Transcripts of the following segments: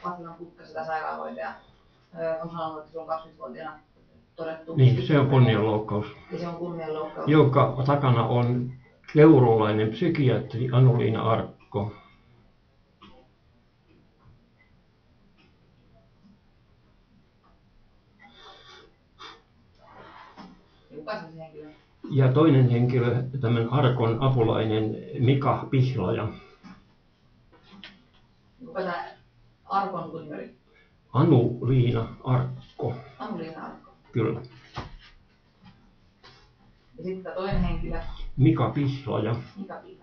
Pasilan Putkasella sairaanhoitaja on sanonut, että se on 20-vuotiaana todettu. Niin, se on kunnianloukkaus. Ja se on kunnianloukkaus. Joka takana on keurulainen psykiatri Anuliina Arkko. Ja toinen henkilö, tämän Arkon apulainen Mika Pihlaja. Kuka tämä Arkon kunniori? Anuliina Arkko. Anuliina Arkko. Kyllä. Ja sitten toinen henkilö? Mika Pihlaja. Mika Pihlaja.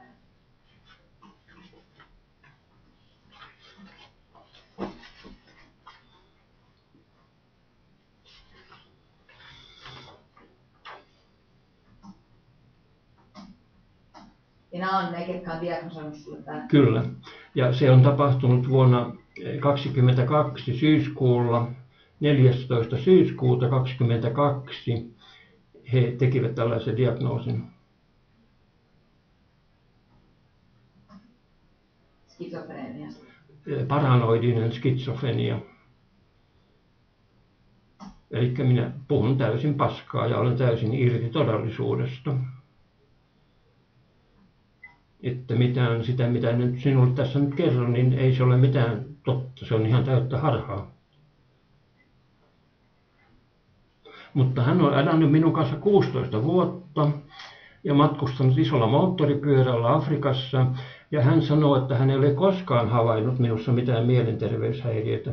Ja nämä on ne, ketkä on diagnosoinut sinulle tämän? Kyllä. Ja se on tapahtunut vuonna 2022 syyskuulla, 14. syyskuuta 2022 he tekivät tällaisen diagnoosin. Skitsofrenia. Paranoidinen skitsofrenia. Eli minä puhun täysin paskaa ja olen täysin irti todellisuudesta. Että mitään sitä, mitä nyt sinulle tässä nyt kerron, niin ei se ole mitään totta. Se on ihan täyttä harhaa. Mutta hän on elänyt minun kanssa 16 vuotta ja matkustanut isolla moottoripyörällä Afrikassa. Ja hän sanoo, että hän ei ole koskaan havainnut minussa mitään mielenterveyshäiriötä.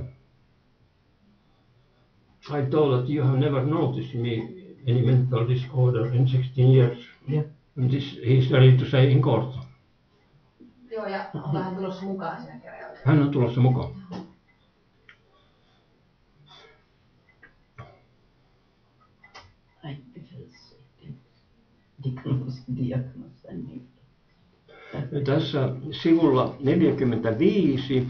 I told that you have never noticed me any mental disorder in 16 years. Yeah. And this he's ready to say in court. Joo, ja onko hän tulossa mukaan siinä käräjällä? Hän on tulossa mukaan. Tässä sivulla 45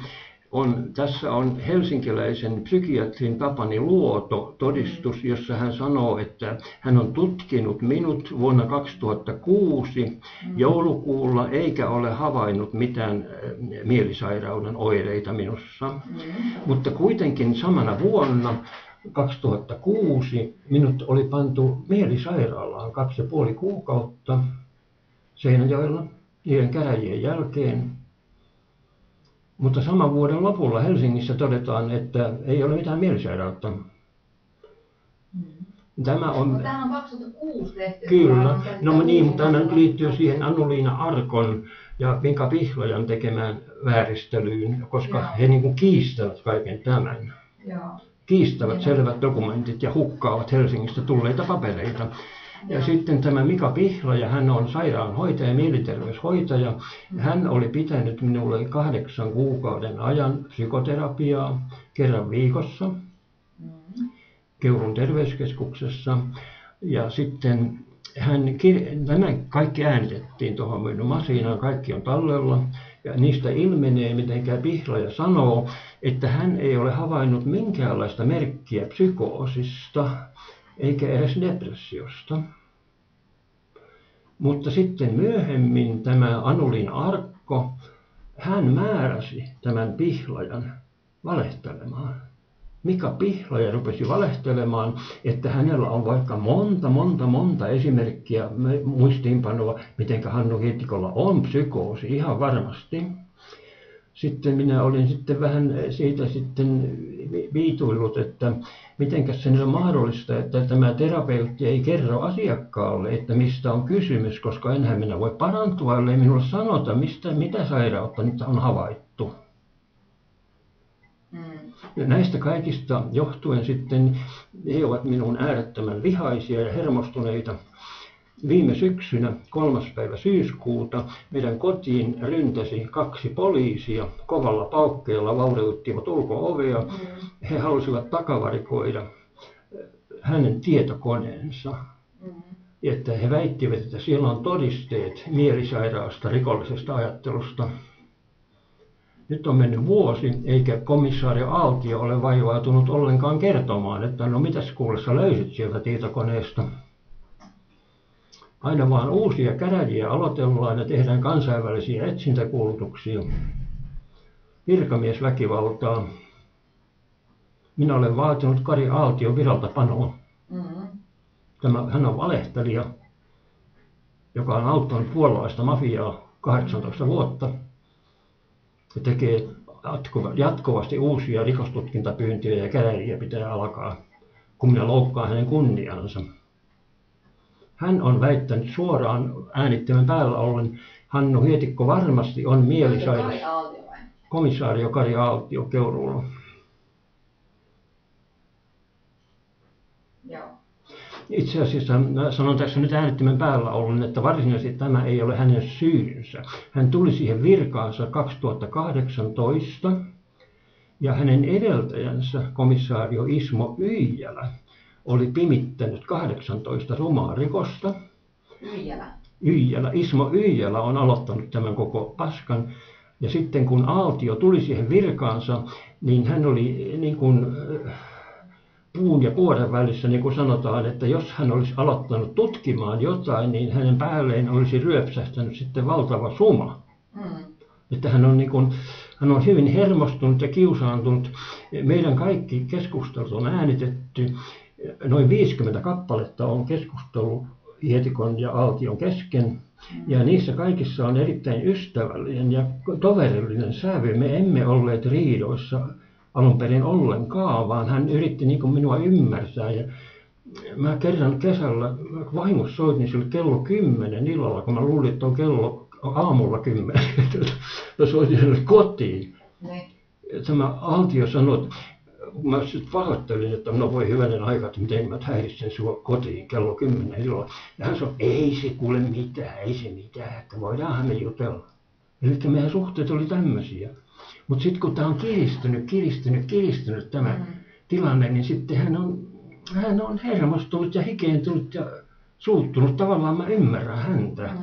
tässä on helsinkiläisen psykiatrin Tapani Luoto todistus, jossa hän sanoo, että hän on tutkinut minut vuonna 2006 joulukuulla eikä ole havainnut mitään mielisairauden oireita minussa. Mutta kuitenkin samana vuonna 2006 minut oli pantu mielisairaalaan 2,5 kuukautta Seinäjoella niiden käräjien jälkeen. Mutta saman vuoden lopulla Helsingissä todetaan, että ei ole mitään mielisairautta. Tämä on 2006 tehty. Kyllä. No niin, mutta tämä nyt liittyy siihen Anuliina Arkon ja Mika Pihlajan tekemään vääristelyyn, koska he niin kuin kiistävät kaiken tämän. Kiistävät selvät dokumentit ja hukkaavat Helsingistä tulleita papereita. Ja sitten tämä Mika Pihlaja, hän on sairaanhoitaja, mielenterveyshoitaja. Hän oli pitänyt minulle 8 kuukauden ajan psykoterapiaa kerran viikossa Keurun terveyskeskuksessa. Ja sitten nämä kaikki äänitettiin tuohon minun masiinaan, kaikki on tallella. Ja niistä ilmenee, miten Pihlaja sanoo, että hän ei ole havainnut minkäänlaista merkkiä psykoosista eikä edes depressiosta. Mutta sitten myöhemmin tämä Anuliina Arkko, hän määräsi tämän Pihlajan valehtelemaan. Mika Pihlaja rupesi valehtelemaan, että hänellä on vaikka monta esimerkkiä muistiinpanoa, miten Hannu Hietikolla on psykoosi ihan varmasti. Sitten minä olin sitten vähän siitä sitten viituillut, että mitenkäs se on mahdollista, että tämä terapeutti ei kerro asiakkaalle, että mistä on kysymys, koska enhän minä voi parantua, ellei minulle sanota, mitä sairautta nyt on havaittu. Ja näistä kaikista johtuen sitten he ovat minun äärettömän vihaisia ja hermostuneita. Viime syksynä 3. päivä syyskuuta meidän kotiin ryntäsi 2 poliisia kovalla paukkeella, vaurioittivat ulko-ovea. He halusivat takavarikoida hänen tietokoneensa. Että he väittivät, että siellä on todisteet mielisairaasta rikollisesta ajattelusta. Nyt on mennyt vuosi, eikä komissaari Aaltio ole vaivautunut ollenkaan kertomaan, että no mitäs kuule sä löysit sieltä tietokoneesta. Aina vaan uusia käräjiä aloitellaan ja tehdään kansainvälisiä etsintäkuulutuksia. virkamiesväkivaltaa. Minä olen vaatinut Kari Aaltion viraltapanoa. Hän on valehtelija, joka on auttanut puolalaista mafiaa 18 vuotta ja tekee jatkuvasti uusia rikostutkintapyyntöjä ja käräjiä pitää alkaa, kun minä loukkaan hänen kunniansa. Hän on väittänyt suoraan äänittimen päällä ollen, Hannu Hietikko varmasti on mielisairas. Komissaario Kari Aaltio Keuruulla. Joo. Itse asiassa sanon tässä nyt äänittimen päällä ollen, että varsinaisesti tämä ei ole hänen syynsä. Hän tuli siihen virkaansa 2018 ja hänen edeltäjänsä komissaario Ismo Yijälä oli pimittänyt 18 rumaa rikosta. Ismo Yijälä on aloittanut tämän koko paskan. Ja sitten kun Aaltio tuli siihen virkaansa, niin hän oli niin kuin puun ja kuoren välissä, niin kuin sanotaan, että jos hän olisi aloittanut tutkimaan jotain, niin hänen päälleen olisi ryöpsähtänyt sitten valtava suma. Että hän on hyvin hermostunut ja kiusaantunut. Meidän kaikki keskustelut on äänitetty. Noin 50 kappaletta on keskustelu Hietikon ja Aaltion kesken. Ja niissä kaikissa on erittäin ystävällinen ja toverillinen sävy. Me emme olleet riidoissa alun perin ollenkaan, vaan hän yritti niin kuin minua ymmärtää. Ja mä kerran kesällä vahingossa soitin sille kello 10 illalla, kun mä luulin, että on kello aamulla 10. Mä soitin hänelle kotiin. Tämä Aaltio sanoi, että mä sitten pahoittelin, että no voi hyvänen aika, että miten mä häiritsen sua kotiin kello 10 illalla. Ja hän sanoi, ei se kuule mitään, että voidaanhan me jutella. Eli meidän suhteet oli tämmöisiä. Mutta sitten kun tämä on kiristynyt tämä tilanne, niin sitten hän on hermostunut ja hikeentynyt ja suuttunut. Tavallaan mä ymmärrän häntä.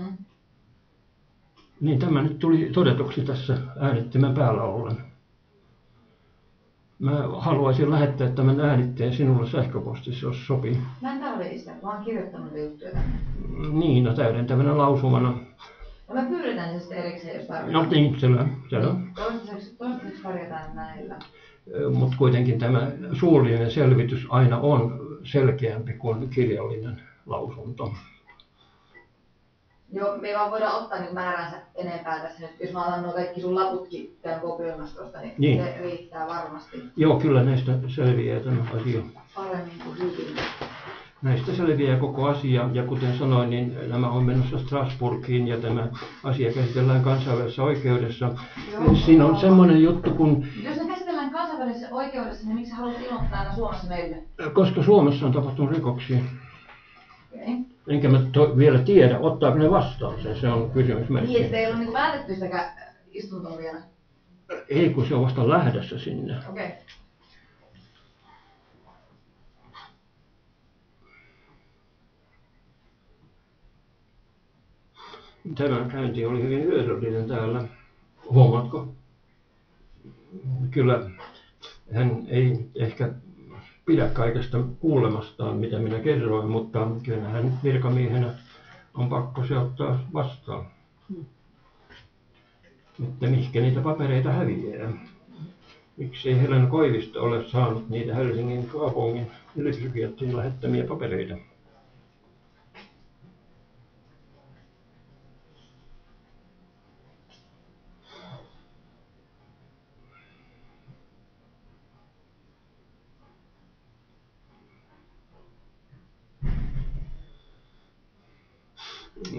Niin tämä nyt tuli todetuksi tässä äänittimen päällä ollen. Mä haluaisin lähettää tämän äänitteen sinulle sähköpostissa, jos sopii. Mä en tarvitse sitä, mä oon kirjoittanut juttuja tänne. Niin, no täydentävänä lausumana. No me pyydetään se sitten erikseen, jos tarvitaan. No niin, selvä. Toistaiseksi pärjätään näillä. Mutta kuitenkin tämä suullinen selvitys aina on selkeämpi kuin kirjallinen lausunto. Joo, me ei vaan voida ottaa niin määränsä enempää tässä nyt. Jos mä otan nuo kaikki sun laputkin tämän kopioimassa tuosta, niin se riittää varmasti. Joo, kyllä näistä selviää tämä asia. Paremmin kuin hyvin. Näistä selviää koko asia, ja kuten sanoin, niin nämä on menossa Strasbourgiin ja tämä asia käsitellään kansainvälisessä oikeudessa. Joo, siinä on semmoinen juttu, kun... Jos ne käsitellään kansainvälisessä oikeudessa, niin miksi haluat ilmoittaa aina Suomessa meille? Koska Suomessa on tapahtunut rikoksia. Okay. Enkä mä vielä tiedä, ottaako ne vastaan sen, se on kysymysmerkki. Niin, että ei ole päätetty sitäkään istuntoa vielä? Ei, kun se on vasta lähdössä sinne. Okei. Okay. Tämä käynti oli hyvin hyödyllinen täällä. Huomaatko? Kyllä hän ei ehkä pidä kaikesta kuulemastaan, mitä minä kerroin, mutta kyllä hän virkamiehenä on pakko se ottaa vastaan. Että mihinkä niitä papereita häviää. Miksi Helena Koivisto ole saanut niitä Helsingin kaupungin ylipsykiatrin lähettämiä papereita?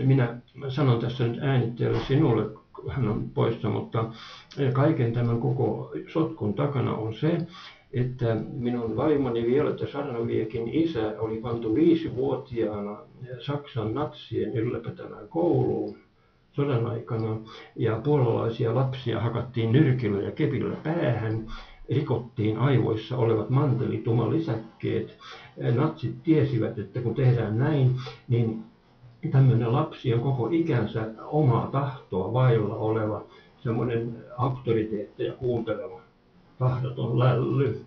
Minä sanon tässä nyt äänitteellä sinulle, hän on poissa, mutta kaiken tämän koko sotkun takana on se, että minun vaimoni Violetta Sarnaviekin isä oli pantu 5-vuotiaana Saksan natsien ylläpitämään kouluun sodan aikana, ja puolalaisia lapsia hakattiin nyrkillä ja kepillä päähän, rikottiin aivoissa olevat mantelitummalisäkkeet. Natsit tiesivät, että kun tehdään näin, niin tämmöinen lapsi on koko ikänsä omaa tahtoa vailla oleva semmoinen auktoriteetteja kuunteleva tahdoton lälly.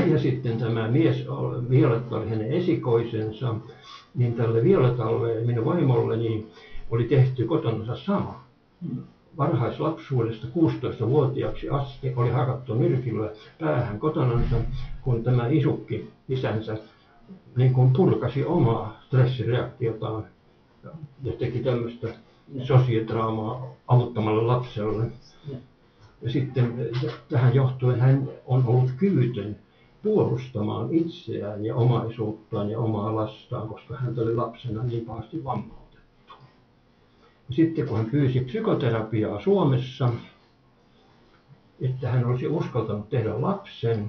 Ja sitten tämä mies, Violetta oli hänen esikoisensa, niin tälle Violetalle ja minun vaimolleni oli tehty kotonansa sama. varhaislapsuudesta 16-vuotiaaksi asti oli hakattu nyrkillä päähän kotonansa, kun tämä isukki, isänsä, niin kuin purkasi omaa stressireaktiotaan ja teki tämmöistä sosiodraamaa avuttomalle lapselle. Ja sitten tähän johtuen hän on ollut kyvytön puolustamaan itseään ja omaisuuttaan ja omaa lastaan, koska hän oli lapsena niin pahasti vammautettu. Ja sitten kun hän pyysi psykoterapiaa Suomessa, että hän olisi uskaltanut tehdä lapsen,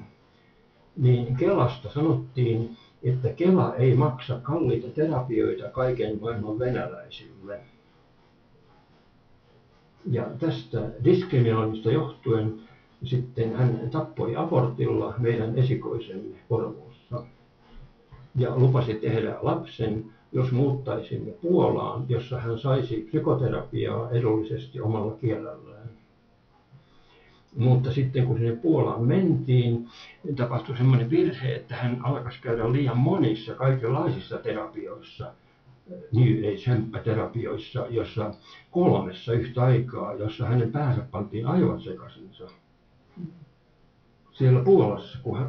niin Kelasta sanottiin, että Kela ei maksa kalliita terapioita kaiken maailman venäläisille. Ja tästä diskriminoinnista johtuen sitten hän tappoi abortilla meidän esikoisemme Porvoossa ja lupasi tehdä lapsen, jos muuttaisimme Puolaan, jossa hän saisi psykoterapiaa edullisesti omalla kielellään. Mutta sitten kun sinne Puolaan mentiin, tapahtui semmoinen virhe, että hän alkaisi käydä liian monissa kaikenlaisissa terapioissa, New Age-hömppäterapioissa, jossa 3 yhtä aikaa, jossa hänen päänsä pantiin aivan sekaisinsa. Siellä Puolassa, kun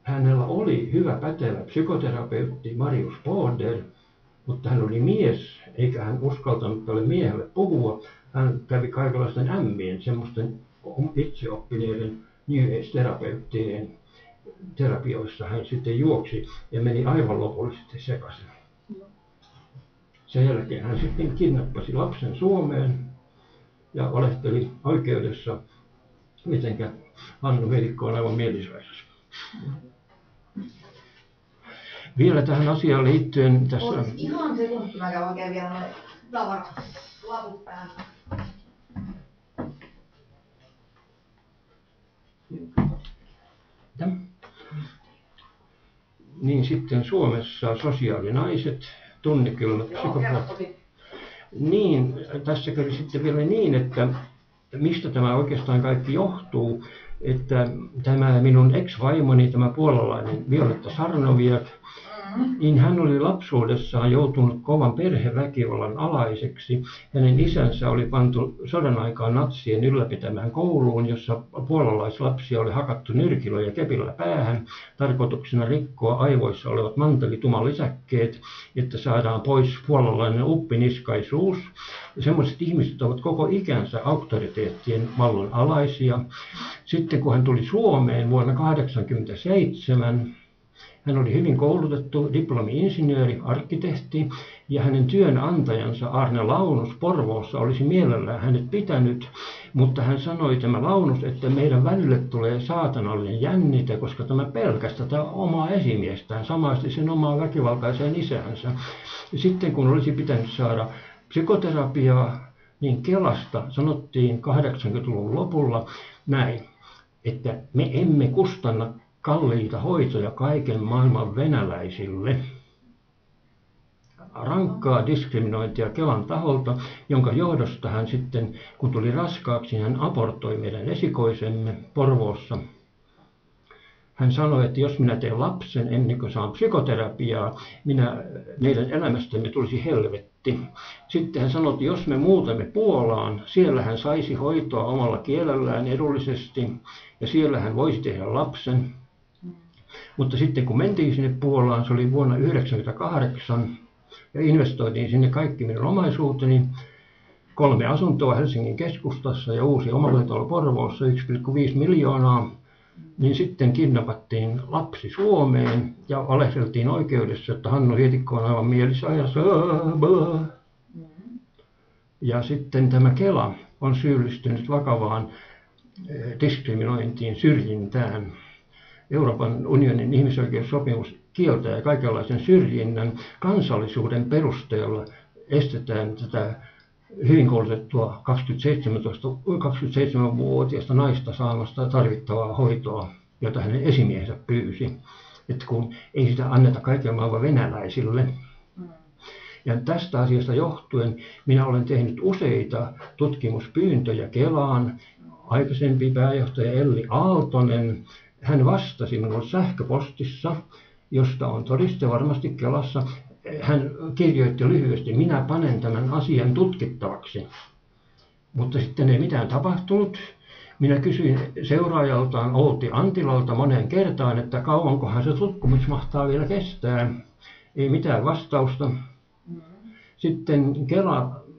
hänellä oli hyvä pätevä psykoterapeutti Marius Poder, mutta hän oli mies, eikä hän uskaltanut tälle miehelle puhua. Hän kävi kaikenlaisten ämmien, semmoisten itseoppineiden New Age-terapeuttien terapioissa. Hän sitten juoksi ja meni aivan lopullisesti sekaisin. Sen jälkeen hän sitten kidnappasi lapsen Suomeen ja valehteli oikeudessa, mitenkä Hannu Helikko on aivan mielisairas. Vielä tähän asiaan liittyen tässä... Olisi ihan sekunti, mä käyn oikein vielä noin tavaralaput päällä. Niin sitten Suomessa sosiaalinaiset, Tunnikylä, psykopaatti. Niin, tässä kävi sitten vielä niin, että mistä tämä oikeastaan kaikki johtuu, että tämä minun ex-vaimoni, tämä puolalainen Violetta Sarnoviak, niin hän oli lapsuudessaan joutunut kovan perheväkivallan alaiseksi. Hänen isänsä oli pantu sodan aikaan natsien ylläpitämään kouluun, jossa puolalaislapsia oli hakattu nyrkillä ja kepillä päähän, tarkoituksena rikkoa aivoissa olevat mantelituman-lisäkkeet, että saadaan pois puolalainen uppiniskaisuus. Ja semmoiset ihmiset ovat koko ikänsä auktoriteettien vallan alaisia. Sitten kun hän tuli Suomeen vuonna 1987, hän oli hyvin koulutettu diplomi-insinööri, arkkitehti, ja hänen työnantajansa Arne Launus Porvoossa olisi mielellään hänet pitänyt, mutta hän sanoi tämä Launus, että meidän välille tulee saatanallinen jännite, koska tämä pelkäsi tätä omaa esimiestään, samaisesti sen omaa väkivaltaiseen isäänsä. Ja sitten kun olisi pitänyt saada psykoterapiaa, niin Kelasta sanottiin 80-luvun lopulla näin, että me emme kustanna kalliita hoitoja kaiken maailman venäläisille. Rankkaa diskriminointia Kelan taholta, jonka johdosta hän sitten, kun tuli raskaaksi, hän abortoi meidän esikoisemme Porvoossa. Hän sanoi, että jos minä teen lapsen ennen kuin saan psykoterapiaa, meidän elämästämme tulisi helvetti. Sitten hän sanoi, että jos me muutamme Puolaan, siellä hän saisi hoitoa omalla kielellään edullisesti ja siellä hän voisi tehdä lapsen. Mutta sitten kun mentiin sinne Puolaan, se oli vuonna 1998 ja investoitiin sinne kaikki minun omaisuuteni, 3 asuntoa Helsingin keskustassa ja uusi omakotitalo Porvoossa 1,5 miljoonaa, niin sitten kidnappattiin lapsi Suomeen ja valehdeltiin oikeudessa, että Hannu Hietikko on aivan mielisairas. Ja sitten tämä Kela on syyllistynyt vakavaan diskriminointiin, syrjintään. Euroopan unionin ihmisoikeussopimus kieltää kaikenlaisen syrjinnän kansallisuuden perusteella. Estetään tätä hyvin koulutettua 27-vuotiaista naista saamasta tarvittavaa hoitoa, jota hänen esimiehensä pyysi. Että kun ei sitä anneta kaiken maailman venäläisille. Ja tästä asiasta johtuen minä olen tehnyt useita tutkimuspyyntöjä Kelaan. Aikaisempi pääjohtaja Elli Aaltonen, hän vastasi minulle sähköpostissa, josta on todiste varmasti Kelassa. Hän kirjoitti lyhyesti, minä panen tämän asian tutkittavaksi. Mutta sitten ei mitään tapahtunut. Minä kysyin seuraajaltaan Outi Antilalta moneen kertaan, että kauankohan se tutkimus mahtaa vielä kestää. Ei mitään vastausta. Sitten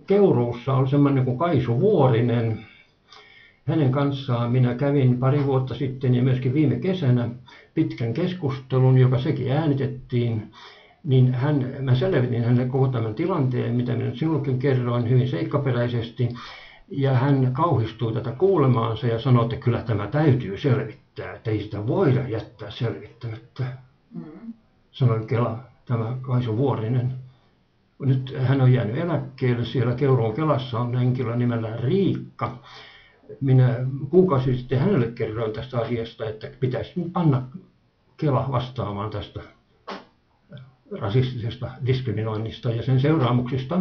Keuruussa on semmoinen kuin Kaisu Vuorinen. Hänen kanssaan minä kävin pari vuotta sitten ja myöskin viime kesänä pitkän keskustelun, joka sekin äänitettiin. Niin mä selvitin hänelle koko tämän tilanteen, mitä minä sinullekin kerroin hyvin seikkaperäisesti. Ja hän kauhistui tätä kuulemaansa ja sanoi, että kyllä tämä täytyy selvittää, että ei sitä voida jättää selvittämättä. Sanoi tämä Kaisu Vuorinen. Nyt hän on jäänyt eläkkeelle, siellä Keuruun Kelassa on henkilö nimellä Riikka. Minä kuukausi sitten hänelle kerroin tästä asiasta, että pitäisi panna Kela vastaamaan tästä rasistisesta diskriminoinnista ja sen seuraamuksista.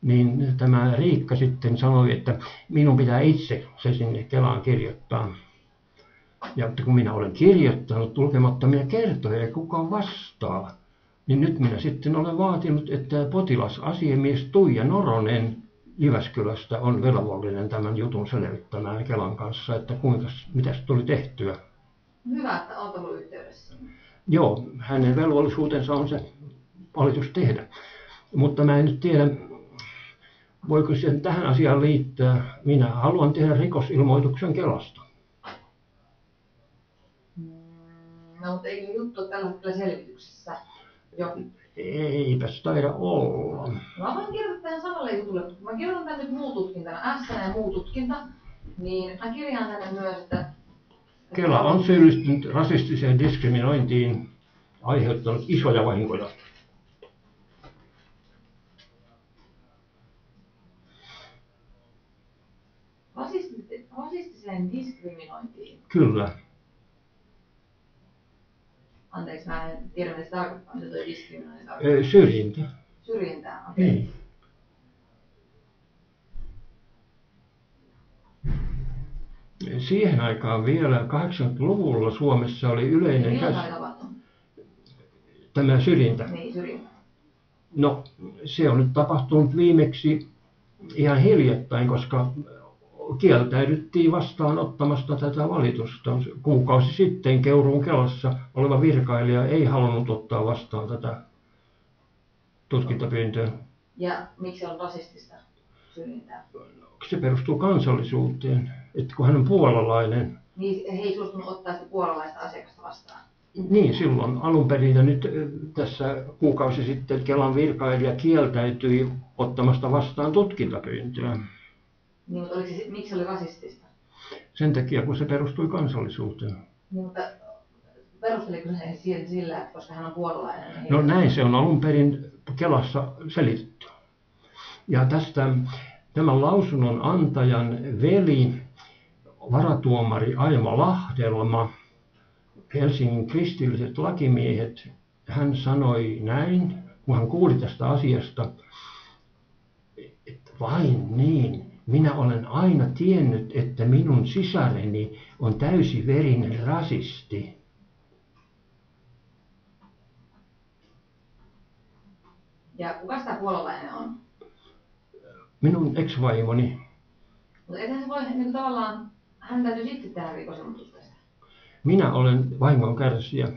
Niin tämä Riikka sitten sanoi, että minun pitää itse se sinne Kelaan kirjoittaa. Ja kun minä olen kirjoittanut lukemattomia kertoja ja kukaan vastaa, niin nyt minä sitten olen vaatinut, että potilasasiamies Tuija Noronen Jyväskylästä on velvollinen tämän jutun selvittämään Kelan kanssa, että mitäs tuli tehtyä. Hyvä, että olet ollut yhteydessä. Joo, hänen velvollisuutensa on se valitus tehdä. Mutta mä en nyt tiedä, voiko sen tähän asiaan liittää. Minä haluan tehdä rikosilmoituksen Kelasta. No, mutta eikö juttu ole tällä hetkellä selvityksessä? Jo. Eipäs taida olla. Mä voin kirjoittaa tähän samalle jutulle. Mä kirjoitan tänne muu tutkintana, SN ja muu tutkinta. Niin mä kirjaan tänne myös, että Kela on syyllistynyt rasistiseen diskriminointiin, aiheuttanut isoja vahinkoja. Rasistiseen diskriminointiin? Kyllä. Anteeksi, mä en tiedä, mitä se tarkoittaa, mitä tuo diskriminointi tarkoittaa. Syrjintä. Syrjintää, okei. Okay. Niin. Siihen aikaan vielä 80-luvulla Suomessa oli yleinen tämä syrjintä. Niin, syrjintä. No, se on nyt tapahtunut viimeksi ihan hiljattain, koska kieltäydyttiin vastaanottamasta tätä valitusta. Kuukausi sitten Keuruun Kelassa oleva virkailija ei halunnut ottaa vastaan tätä tutkintapyyntöä. Ja miksi on rasistista syrjintää? Se perustuu kansallisuuteen, että kun hän on puolalainen. Niin he ei suostunut ottaa sitä puolalaista asiakasta vastaan? Niin, silloin alun perin ja nyt tässä kuukausi sitten Kelan virkailija kieltäytyi ottamasta vastaan tutkintapyyntöä. Niin, mutta miksi se oli rasistista? Sen takia, kun se perustui kansallisuuteen. Niin, mutta perusteliko se sillä, että koska hän on puolalainen? Niin no näin se on alun perin Kelassa selitetty. Ja tästä tämän lausunnon antajan veli, varatuomari Aimo Lahdelma, Helsingin kristilliset lakimiehet, hän sanoi näin, kun hän kuuli tästä asiasta, että vain niin, minä olen aina tiennyt, että minun sisareni on täysiverinen rasisti. Ja kuka sitä puolalainen on? Minun ex-vaimoni. Mutta eihän se voi niin tavallaan, hän täytyy itse tehdä rikosilmoitus tästä. Minä olen vahingon kärsijä.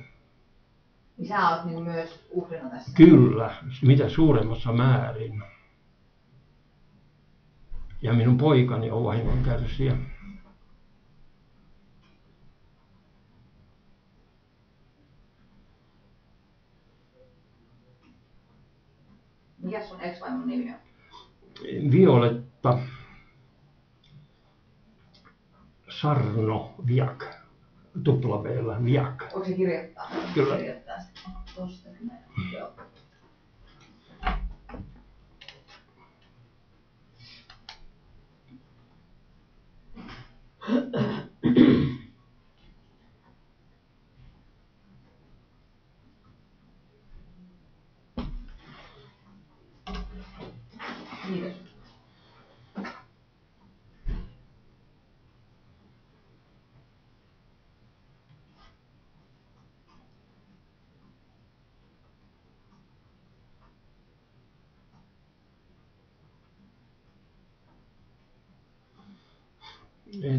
Niin sä oot niin myös uhrina tässä? Kyllä, mitä suuremmassa määrin. Ja minun poikani on vahingon kärsijä. Mikäs sun ex-vaimon nimi on? Violetta Sarnoviak, tuplaveellä Viak. Onko se kirjoittaa? Kyllä. Kirjoittaa sitten. Tosta näin. Joo. Kiitos.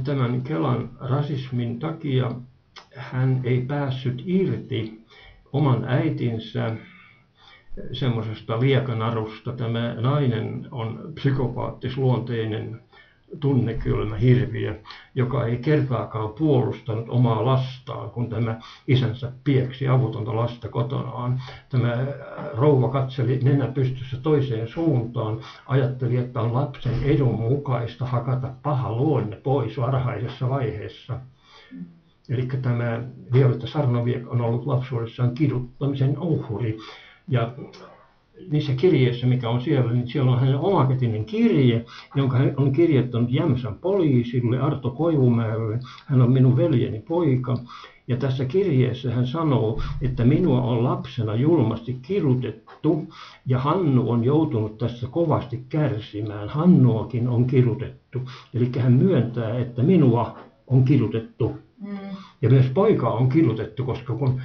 tämän Kelan rasismin takia hän ei päässyt irti oman äitinsä semmoisesta liekanarusta. Tämä nainen on psykopaattisluonteinen tunnekylmä hirviö, joka ei kertaakaan puolustanut omaa lastaan, kun tämä isänsä pieksi avutonta lasta kotonaan. Tämä rouva katseli nenä pystyssä toiseen suuntaan, ajatteli, että on lapsen edun mukaista hakata paha luonne pois varhaisessa vaiheessa. Eli tämä Violetta Sarnowiek on ollut lapsuudessaan kiduttamisen uhri. Ja niissä kirjeissä, mikä on siellä, niin siellä on hänen omakätinen kirje, jonka hän on kirjoittanut Jämsän poliisille, Arto Koivumäelle. Hän on minun veljeni poika. Ja tässä kirjeessä hän sanoo, että minua on lapsena julmasti kidutettu ja Hannu on joutunut tässä kovasti kärsimään. Hannuakin on kidutettu. Eli hän myöntää, että minua on kidutettu. Ja myös poika on kidutettu, koska kun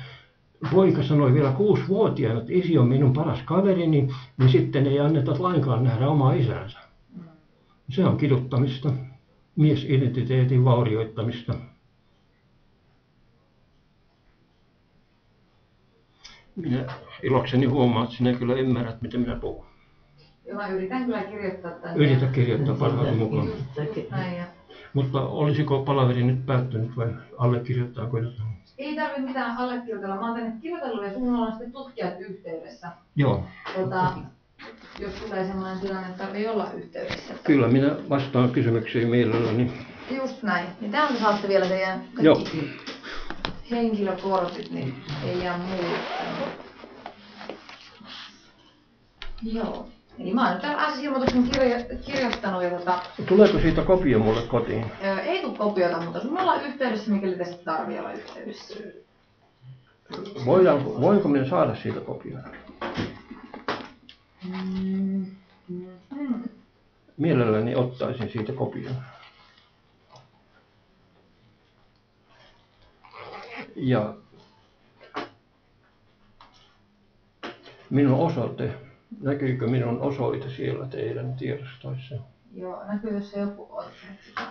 poika sanoi vielä 6-vuotiaana, että isi on minun paras kaverini, niin sitten ei anneta lainkaan nähdä omaa isänsä. Se on kiduttamista, miesidentiteetin vaurioittamista. Minä ilokseni huomaan, että sinä kyllä ymmärrät, miten minä puhun. Joo, mä yritän kyllä kirjoittaa tämän. Yritä kirjoittaa parhaani mukaan. Mutta olisiko palaveri nyt päättynyt vai allekirjoittaako jotain? Ei tarvitse mitään allekirjoitella. Mä oon tänne kirjoitellut ja sun ollaan sitten tutkijat yhteydessä. Joo. Jos tulee sellainen tilanne, että tarvii olla yhteydessä. Kyllä, minä vastaan kysymyksiin mielelläni. Just näin. Niin täältä saatte vielä teidän henkilökortit, niin ei jää muuta. Joo. Eli mä oon nyt tämän asiailmoituksen kirjoittanut ja Tuleeko siitä kopio mulle kotiin? Ei tule kopiota, mutta sun ollaan yhteydessä, mikäli tästä tarvii olla yhteydessä. Voinko minä saada siitä kopion? Mielelläni ottaisin siitä kopion. Ja minun osoite. Näkyykö minun osoite siellä teidän tiedostoissa? Joo, näkyy, jos se joku oikein sitä.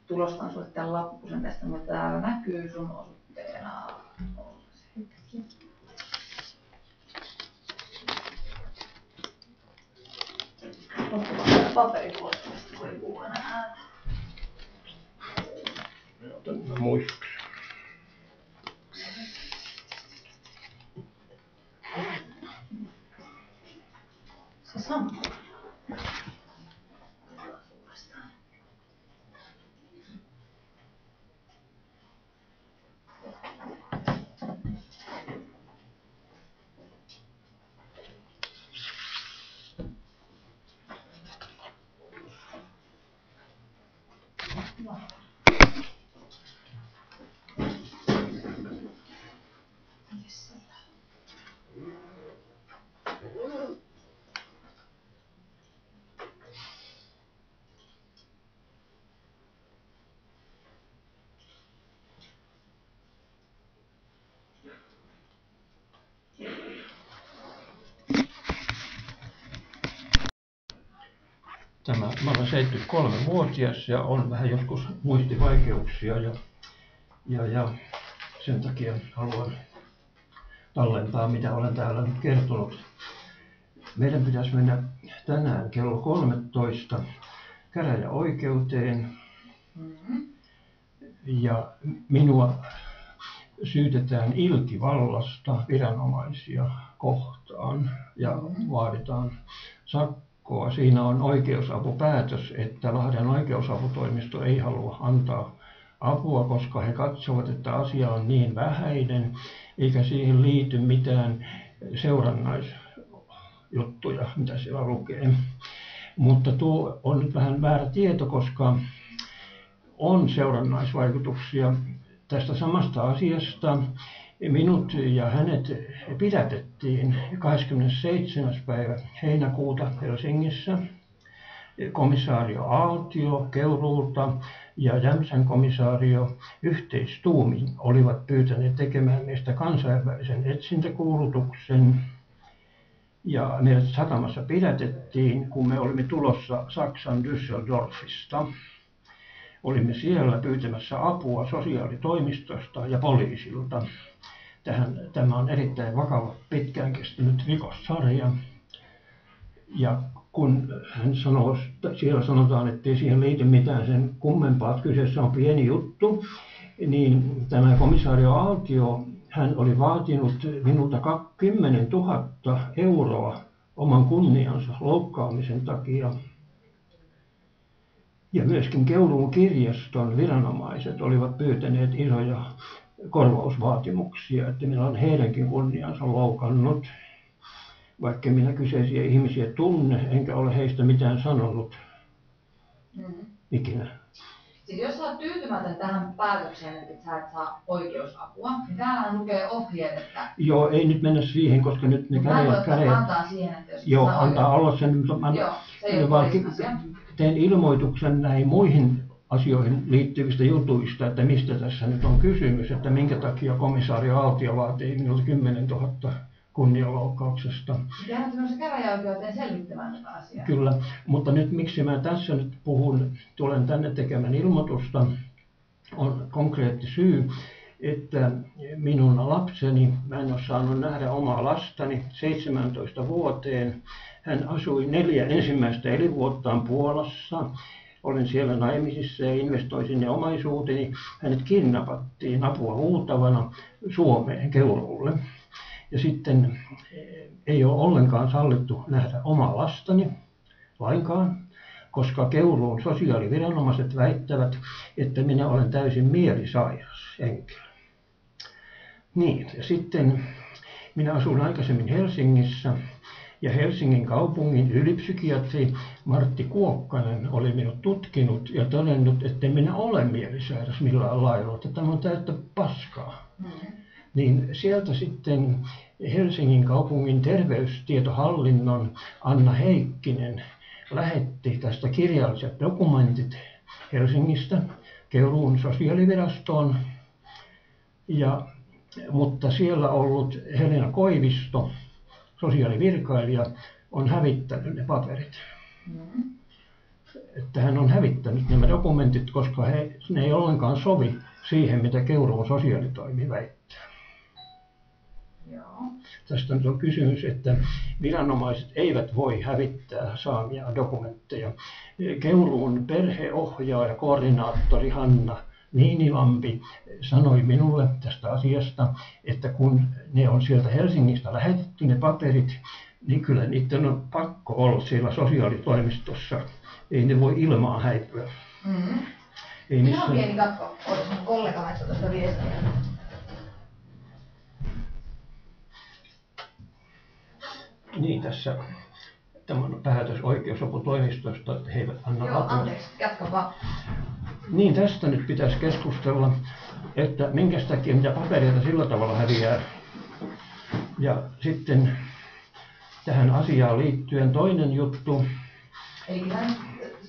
Tulostan sulle tämän lappusen tästä, mutta täällä näkyy sun osoitteena. Ottamaan tämä paperi pois, mistä voi puhua ääntä. Otan muistuksi. Se sammuu. Mä olen 73-vuotias ja on vähän joskus muistivaikeuksia ja sen takia haluan tallentaa, mitä olen täällä nyt kertonut. Meidän pitäisi mennä tänään kello 13 käräjäoikeuteen ja minua syytetään ilkivallasta viranomaisia kohtaan ja vaaditaan sakkoa. Siinä on oikeusapupäätös, että Lahden oikeusaputoimisto ei halua antaa apua, koska he katsovat, että asia on niin vähäinen, eikä siihen liity mitään seurannaisjuttuja, mitä siellä lukee. Mutta tuo on nyt vähän väärä tieto, koska on seurannaisvaikutuksia tästä samasta asiasta. Minut ja hänet pidätettiin 27. päivä heinäkuuta Helsingissä. Komisario Aaltio Keuruulta ja Jämsän komisario yhteistuumin olivat pyytäneet tekemään meistä kansainvälisen etsintäkuulutuksen. Ja meidät satamassa pidätettiin, kun me olimme tulossa Saksan Düsseldorfista. olimme siellä pyytämässä apua sosiaalitoimistosta ja poliisilta. Tämä on erittäin vakava, pitkään kestänyt rikossarja. Ja kun hän sanoo, siellä sanotaan, ettei siihen liity mitään sen kummempaa, että kyseessä on pieni juttu, niin tämä komisario Aaltio, hän oli vaatinut minulta 10 000 euroa oman kunniansa loukkaamisen takia. Ja myöskin Keuruun kirjaston viranomaiset olivat pyytäneet isoja korvausvaatimuksia, että minä olen heidänkin kunniansa loukannut, vaikka minä kyseisiä ihmisiä tunne, enkä ole heistä mitään sanonut ikinä. Siis jos sä oot tyytymätön tähän päätökseen, että sä et saa oikeusapua, niin täällä lukee ohjeet, että... Joo, ei nyt mennä siihen, koska nyt ne kädet... antaa siihen, että jos joo, antaa olla sen, mutta teen ilmoituksen näihin muihin asioihin liittyvistä jutuista, että mistä tässä nyt on kysymys, että minkä takia komisaari Aaltio vaatii minulta 10 000 kunnianloukkauksesta. Jäähän tämmöisen käräjäoikeuteen selvittämään tätä asiaa. Kyllä, mutta nyt miksi mä tässä nyt tulen tänne tekemään ilmoitusta, on konkreetti syy, että minun lapseni, mä en ole saanut nähdä omaa lastani 17 vuoteen. Hän asui 4 ensimmäistä elinvuottaan Puolassa. Olin siellä naimisissa ja investoin sinne omaisuuteni. Hänet kidnappattiin apua huutavana Suomeen, Keuruulle. Ja sitten ei ole ollenkaan sallittu nähdä omaa lastani lainkaan, koska Keuruun sosiaaliviranomaiset väittävät, että minä olen täysin mielisairas henkilö. Niin, ja sitten minä asuin aikaisemmin Helsingissä, ja Helsingin kaupungin ylipsykiatri Martti Kuokkanen oli minut tutkinut ja todennut, että minä ole mielisairas millään lailla, että tämä on täyttä paskaa. Niin sieltä sitten Helsingin kaupungin terveystietohallinnon Anna Heikkinen lähetti tästä kirjalliset dokumentit Helsingistä Keuruun sosiaalivirastoon. Mutta siellä ollut Helena Koivisto, sosiaalivirkailija, on hävittänyt ne paperit. Että hän on hävittänyt nämä dokumentit, koska ne ei ollenkaan sovi siihen, mitä Keuruun sosiaalitoimi väittää. Joo. Tästä nyt on kysymys, että viranomaiset eivät voi hävittää saamia dokumentteja. Keuruun perheohjaaja, koordinaattori Hanna Niinilampi sanoi minulle tästä asiasta, että kun ne on sieltä Helsingistä lähetetty ne paperit, niin kyllä niiden on pakko olla siellä sosiaalitoimistossa. Ei ne voi ilmaan häipyä. Ihan pieni katko, olisi mun kollega laittaa tästä viestiä. Niin, tässä tämä on päätös oikeusaputoimistosta, että he eivät anna apua. Joo, anteeksi, jatka vaan. Niin, tästä nyt pitäisi keskustella, että minkä takia mitä papereita sillä tavalla häviää. Ja sitten tähän asiaan liittyen toinen juttu. Eli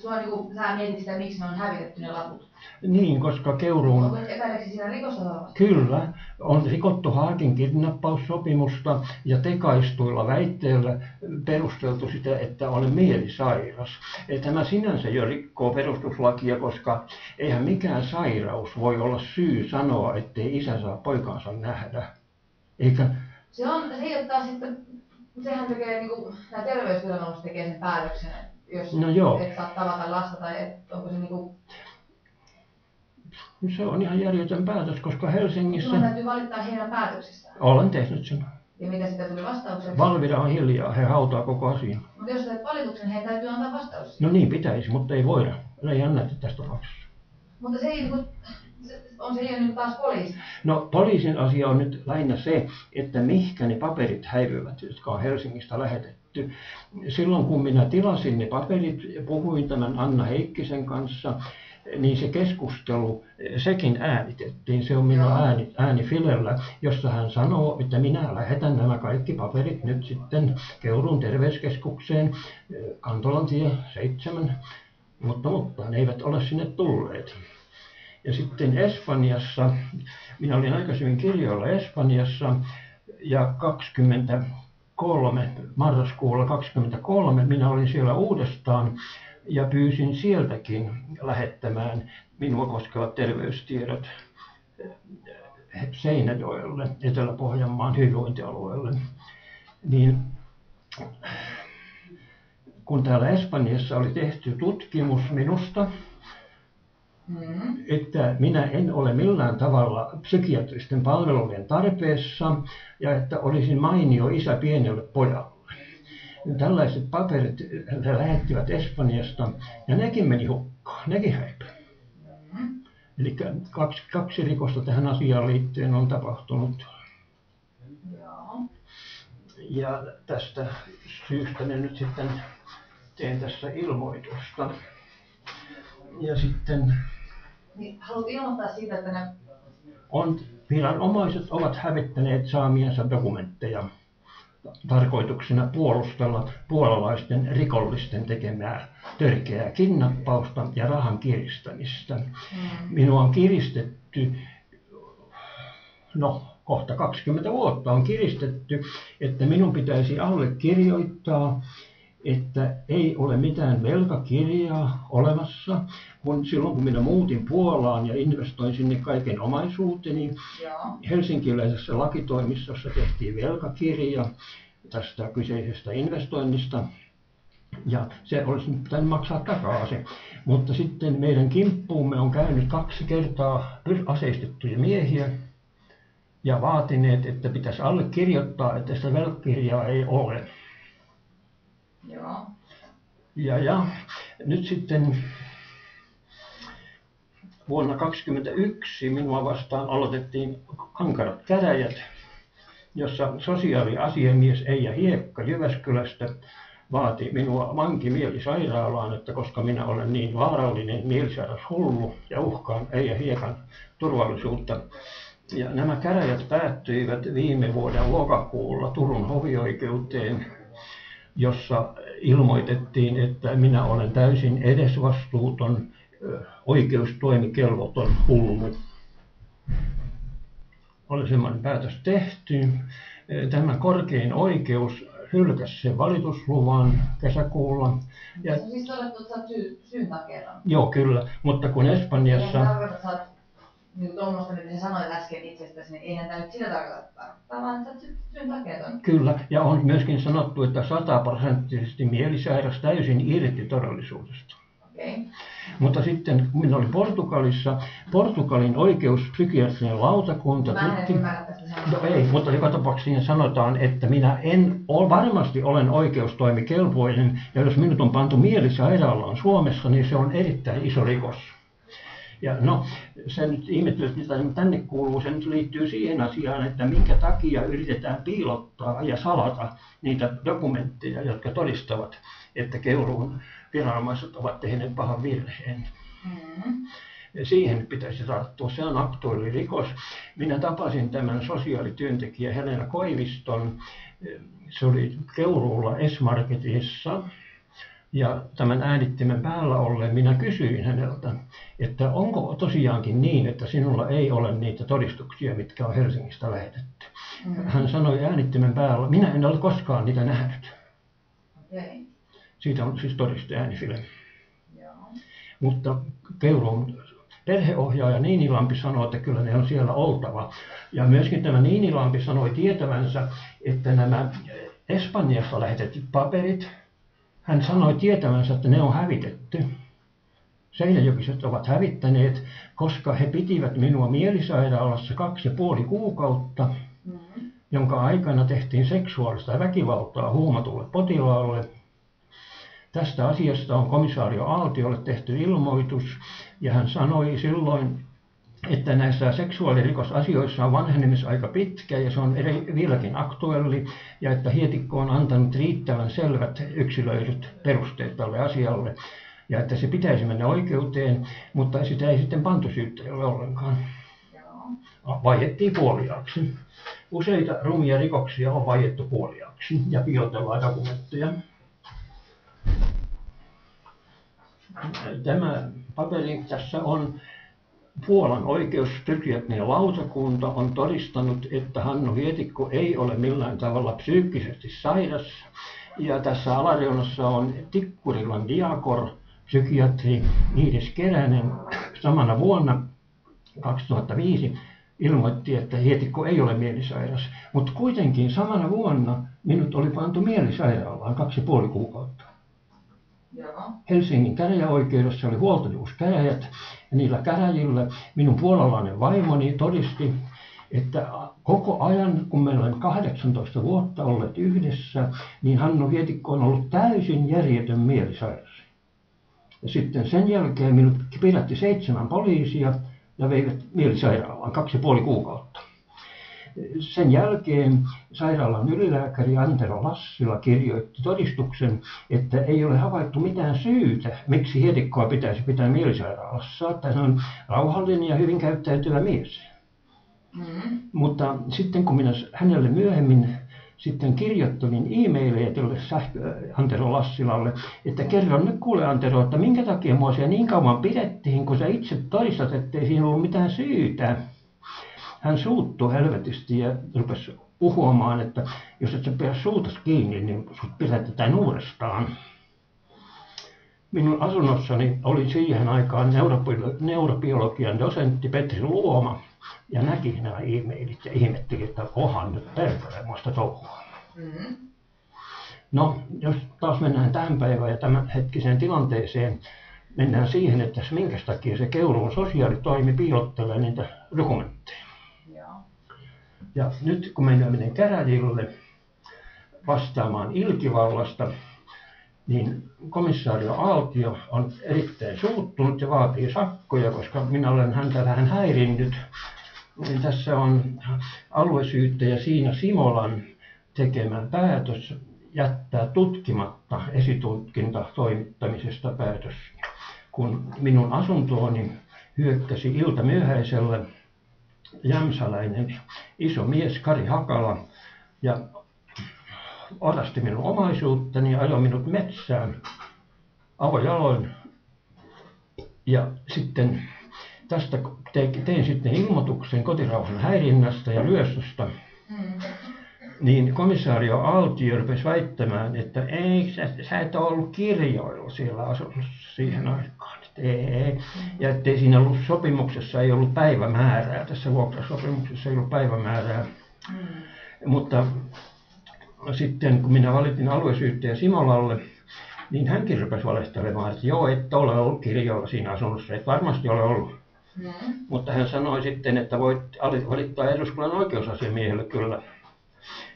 sä mietit sitä, miksi ne on hävitetty ne laput? Niin, koska Keuruun... Onko epäileksi siinä rikosta? Kyllä, on rikottu Haagin kidnappaussopimusta ja tekaistuilla väitteillä perusteltu sitä, että olen mielisairas. Tämä sinänsä jo rikkoo perustuslakia, koska eihän mikään sairaus voi olla syy sanoa, ettei isä saa poikaansa nähdä. Eikä... Se ei ole taas sitten, sehän tekee, niin kuin, nämä terveysviranomaiset tekee sen päätöksen, jos et saa tavata lasta tai onko se niinku... Se on ihan järjetön päätös, koska Helsingissä... Sinun täytyy valittaa heidän päätöksestään. Olen tehnyt sen. Ja mitä sitä tuli vastaukseksi? Valvira on hiljaa, he hautaa koko asian. Mutta jos teet valituksen, heidän täytyy antaa vastaus. No niin, pitäisi, mutta ei voida. Ei anneta tässä tapauksessa. Mutta se ei ole taas poliisi. No poliisin asia on nyt lähinnä se, että mihinkä ne paperit häivyvät, jotka on Helsingistä lähetetty. Silloin kun minä tilasin ne paperit, puhuin tämän Anna Heikkisen kanssa, niin se keskustelu, sekin äänitettiin. Se on minun ääni Filellä, jossa hän sanoo, että minä lähetän nämä kaikki paperit nyt sitten Keuruun terveyskeskukseen, Kantolantie 7, mutta ne eivät ole sinne tulleet. Ja sitten Espanjassa, minä olin aikaisemmin kirjoilla Espanjassa ja marraskuulla 23 minä olin siellä uudestaan ja pyysin sieltäkin lähettämään minua koskevat terveystiedot Seinäjoelle, Etelä-Pohjanmaan hyvinvointialueelle. Niin kun täällä Espanjassa oli tehty tutkimus minusta, että minä en ole millään tavalla psykiatristen palvelujen tarpeessa ja että olisin mainio isä pienelle pojalle. Tällaiset paperit he lähettivät Espanjasta ja nekin meni hukkaan, nekin häipyi. Eli kaksi rikosta tähän asiaan liittyen on tapahtunut. Ja tästä syystä nyt sitten teen tässä ilmoitusta. Ja sitten niin, haluat ilmoittaa siitä, että ne viranomaiset ovat hävittäneet saamiensa dokumentteja tarkoituksena puolustella puolalaisten rikollisten tekemää törkeää kidnappausta ja rahan kiristämistä. Minua on kiristetty, kohta 20 vuotta on kiristetty, että minun pitäisi allekirjoittaa, että ei ole mitään velkakirjaa olemassa, silloin kun minä muutin Puolaan ja investoin sinne kaiken omaisuuteni. Helsinkiläisessä lakitoimistossa tehtiin velkakirja tästä kyseisestä investoinnista ja se olisi pitänyt maksaa takaisin. Mutta sitten meidän kimppuumme on käynyt 2 kertaa aseistettuja miehiä ja vaatineet, että pitäisi allekirjoittaa, että sitä velkakirjaa ei ole. Ja nyt sitten vuonna 1921 minua vastaan aloitettiin ankarat käräjät, jossa sosiaaliasiamies Eija Hiekka Jyväskylästä vaati minua vankimielisairaalaan, että koska minä olen niin vaarallinen mielisairas hullu ja uhkaan Eija Hiekan turvallisuutta. Ja nämä käräjät päättyivät viime vuoden lokakuulla Turun hovioikeuteen, jossa ilmoitettiin, että minä olen täysin edesvastuuton, oikeustoimikelvoton hullu. Oli semmoinen päätös tehty. Tämä korkein oikeus hylkäsi sen valitusluvan kesäkuulla. Ja se on siis todettu, että sä oot syyntakeeton? Joo, kyllä, mutta kun Espanjassa... Eihän tarkoita, että sä oot niin tuommoista, mitä sä sanoit äsken itsestäsi, niin eihän tämä nyt sitä tarkoita, vaan sä oot syyntakeeton. Kyllä, ja on myöskin sanottu, että 100% mielisairas täysin irti todellisuudesta. Okay. Mutta sitten kun minä olin Portugalissa, Portugalin oikeuspsykiatrinen lautakunta... Mä en ymmärrä tästä sanoa. No ei, mutta joka tapauksessa sanotaan, että minä varmasti olen oikeustoimikelpoinen, ja jos minut on pantu mielisairaalaan Suomessa, niin se on erittäin iso rikos. Ja se nyt ihmettelyt, mitä tänne kuuluu, se nyt liittyy siihen asiaan, että minkä takia yritetään piilottaa ja salata niitä dokumentteja, jotka todistavat, että Keuruun viranomaiset ovat tehneet pahan virheen. Siihen pitäisi tarttua, se on aktuellirikos. Minä tapasin tämän sosiaalityöntekijä Helena Koiviston, se oli Keuruulla S-Marketissa. Ja tämän äänittimen päällä ollen minä kysyin häneltä, että onko tosiaankin niin, että sinulla ei ole niitä todistuksia, mitkä on Helsingistä lähetetty. Hän sanoi äänittimen päällä, minä en ole koskaan niitä nähnyt. Okay. Siitä on siis todisteäänifilmi. Mutta Keuruun perheohjaaja Niinilampi sanoi, että kyllä ne on siellä oltava. Ja myöskin tämä Niinilampi sanoi tietävänsä, että nämä Espanjasta lähetetyt paperit, hän sanoi tietävänsä, että ne on hävitetty. Seinäjokiset ovat hävittäneet, koska he pitivät minua mielisairaalassa 2,5 kuukautta, jonka aikana tehtiin seksuaalista väkivaltaa huumatulle potilaalle. Tästä asiasta on komisario Aaltiolle tehty ilmoitus, ja hän sanoi silloin, että näissä seksuaalirikosasioissa on vanhenemisaika pitkä ja se on vieläkin aktuelli, ja että Hietikko on antanut riittävän selvät yksilöidyt perusteet tälle asialle, ja että se pitäisi mennä oikeuteen, mutta sitä ei sitten pantu syyttäjälle ollenkaan. Vaiettiin kuoliaaksi. Useita rumia rikoksia on vaiettu kuoliaaksi ja piilotellaan dokumentteja. Tämä paperi tässä on Puolan oikeuspsykiatrinen lautakunta on todistanut, että Hannu Hietikko ei ole millään tavalla psyykkisesti sairas. Ja tässä alareunassa on Tikkurilan Diakor psykiatri Iiris Keränen samana vuonna 2005 ilmoitti, että Hietikko ei ole mielisairas, mutta kuitenkin samana vuonna minut oli pantu mielisairaalaan 2,5 kuukautta. Joo. Helsingin käräjäoikeudessa oli huoltajuuskäräjät ja niillä käräjillä minun puolalainen vaimoni todisti, että koko ajan, kun meillä on 18 vuotta olleet yhdessä, niin Hannu Hietikko on ollut täysin järjetön mielisairas. Ja sitten sen jälkeen minut pidätti 7 poliisia ja veivät mielisairaalaan 2,5 kuukautta. Sen jälkeen sairaalan ylilääkäri Antero Lassila kirjoitti todistuksen, että ei ole havaittu mitään syytä, miksi Hietikkoa pitäisi pitää mielisairaalassa, että hän on rauhallinen ja hyvin käyttäytyvä mies. Mutta sitten kun minä hänelle myöhemmin sitten kirjoittelin e-maileja tuolle Antero Lassilalle, että kerron nyt kuule Antero, että minkä takia mua siellä niin kauan pidettiin, kun sä itse todistat, ettei siinä ollut mitään syytä. Hän suuttui helvetisti ja rupesi uhoamaan, että jos et sä pidä suutas kiinni, niin sut pidätetään uudestaan. Minun asunnossani oli siihen aikaan neurobiologian dosentti Petri Luoma ja näki nämä e-mailit ja ihmetteli, että onhan nyt perkelemoista touhua. No, jos taas mennään tähän päivään ja tämän hetkiseen tilanteeseen, mennään siihen, että minkä takia se Keuruun sosiaalitoimi piilottelee niitä dokumentteja. Ja nyt kun minä menen käräjille vastaamaan ilkivallasta, niin komissaario Aaltio on erittäin suuttunut ja vaatii sakkoja, koska minä olen häntä vähän häirinnyt. Tässä on aluesyyttäjä Siina Simolan tekemä päätös jättää tutkimatta esitutkinta toimittamisesta päätös, kun minun asuntooni hyökkäsi iltamyöhäisellä jämsäläinen iso mies Kari Hakala ja orasti minun omaisuuttani ja ajoi minut metsään avojaloin. Ja sitten tästä tein sitten ilmoituksen kotirauhan häirinnästä ja ryöstöstä. Niin komissaario Aaltio rupesi väittämään, että ei, sä et ole ollut kirjoilla siellä asunnossa siihen aikaan. Ei. Ja ettei siinä ollut sopimuksessa, ei ollut päivämäärää, tässä vuokrasopimuksessa ei ollut päivämäärää. Mutta sitten kun minä valitin aluesyyttäjä Simolalle, niin hänkin rupesi valehtelemaan, että joo, et ole ollut kirjoilla siinä asunnossa, et varmasti ole ollut. Mutta hän sanoi sitten, että voit valittaa eduskunnan oikeusasiamiehelle kyllä.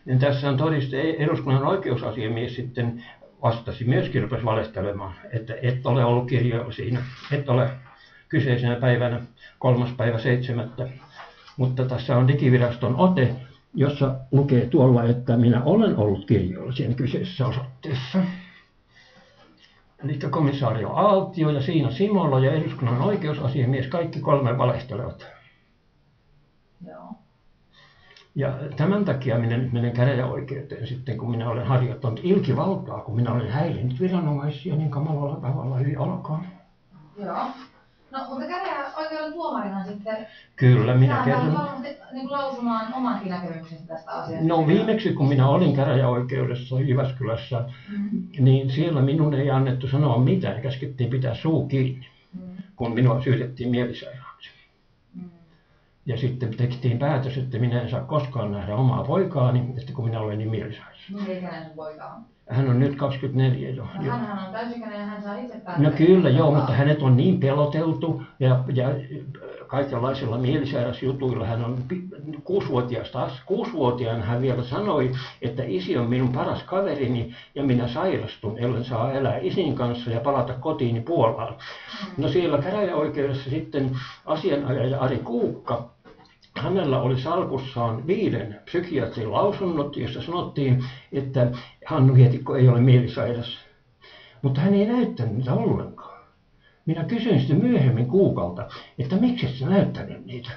Ja tässä on todiste, eduskunnan oikeusasiamies sitten vastasi myöskin, rupesi valehtelemaan, että et ole ollut kirjoilla siinä, et ole kyseisenä päivänä 3.7. Mutta tässä on digiviraston ote, jossa lukee tuolla, että minä olen ollut kirjoilla siinä kyseisessä osoitteessa. Eli komissaario Aaltio ja Siina Simola ja eduskunnan oikeusasiamies, kaikki 3 valehtelevat. Joo. Ja tämän takia minä nyt menen käräjäoikeuteen sitten, kun minä olen harjoittanut ilkivaltaa, kun minä olen häirinnyt viranomaisia niin kamalalla tavalla hyvin alkaa. Joo. No, mutta käräjäoikeuden tuomarina sitten... Kyllä, minä kerron... varmasti niin lausumaan omankin näkemyksensä tästä asiasta. No viimeksi, kun minä olin käräjäoikeudessa Jyväskylässä, niin siellä minun ei annettu sanoa mitään, käskettiin pitää suu kiinni, kun minua syytettiin mielisairaaksi. Ja sitten tehtiin päätös, että minä en saa koskaan nähdä omaa poikaani, että kun minä olen niin mielisairas. Minkä ikäinen sun poika on? Hän on nyt 24 jo. No, hänhän on täysikäinen ja hän saa itse päättää. No kyllä joo, mutta hänet on niin peloteltu ja kaikenlaisilla mielisairasjutuilla. Hän on 6-vuotiaasta. 6-vuotiaana hän vielä sanoi, että isi on minun paras kaverini ja minä sairastun, ellen saa elää isin kanssa ja palata kotiini Puolaan. No siellä käräjäoikeudessa sitten asianajaja Ari Kuukka, hänellä oli salkussaan 5 psykiatrin lausunnot, jossa sanottiin, että Hannu Hietikko ei ole mielisairas. Mutta hän ei näyttänyt niitä ollenkaan. Minä kysyin sitten myöhemmin Kuukalta, että miksi et sä näyttänyt niitä?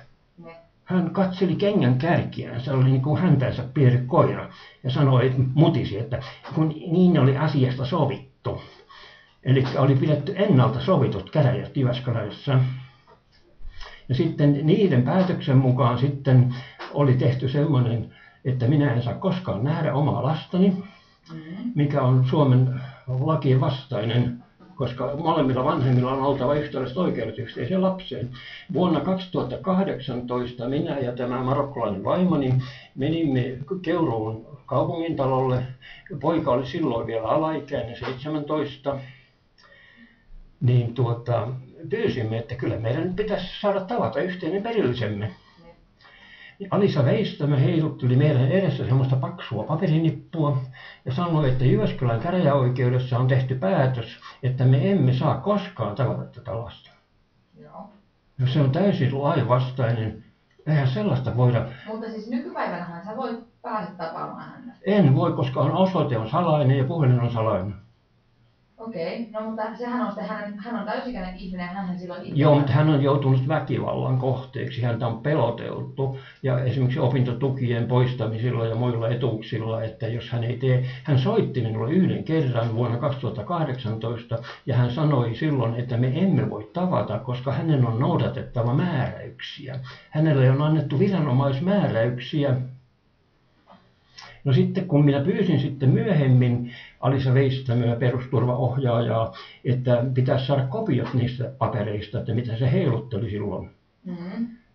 Hän katseli kengän kärkiään, se oli niin kuin häntänsä pieni koira, ja sanoi, mutisi, että kun niin oli asiasta sovittu. Eli oli pidetty ennalta sovitut käräjät Jyväskylässä. Ja sitten niiden päätöksen mukaan sitten oli tehty semmoinen, että minä en saa koskaan nähdä omaa lastani, mikä on Suomen lakien vastainen, koska molemmilla vanhemmilla on oltava yhtäläiset oikeudet yhteiseen lapseen. Vuonna 2018 minä ja tämä marokkolainen vaimoni menimme Keuruun kaupungintalolle. Poika oli silloin vielä alaikäinen, 17. Niin pyysimme, että kyllä meidän pitäisi saada tavata yhteinen perillisemme. Alisa Veistämö heilutteli meidän edessä semmoista paksua paperinippua ja sanoi, että Jyväskylän käräjäoikeudessa on tehty päätös, että me emme saa koskaan tavata tätä lasta. Joo. No se on täysin lainvastainen. Eihän sellaista voida. Mutta siis nykypäivänähän sä voit päästä tapaamaan häntä. En voi, koska osoite on salainen ja puhelin on salainen. Okei, no mutta sehän on hän on täysikäinen ihminen, hän silloin itse. Joo, mutta hän on joutunut väkivallan kohteeksi, häntä on peloteltu ja esimerkiksi opintotukien poistamisilla ja muilla etuuksilla, että jos hän ei tee, hän soitti minulle yhden kerran vuonna 2018 ja hän sanoi silloin, että me emme voi tavata, koska hänen on noudatettava määräyksiä. Hänelle on annettu viranomaismääräyksiä. No sitten kun minä pyysin sitten myöhemmin Alisa Veistämöä, perusturvaohjaajaa, että pitäisi saada kopiot niistä papereista, että mitä se heilutteli silloin,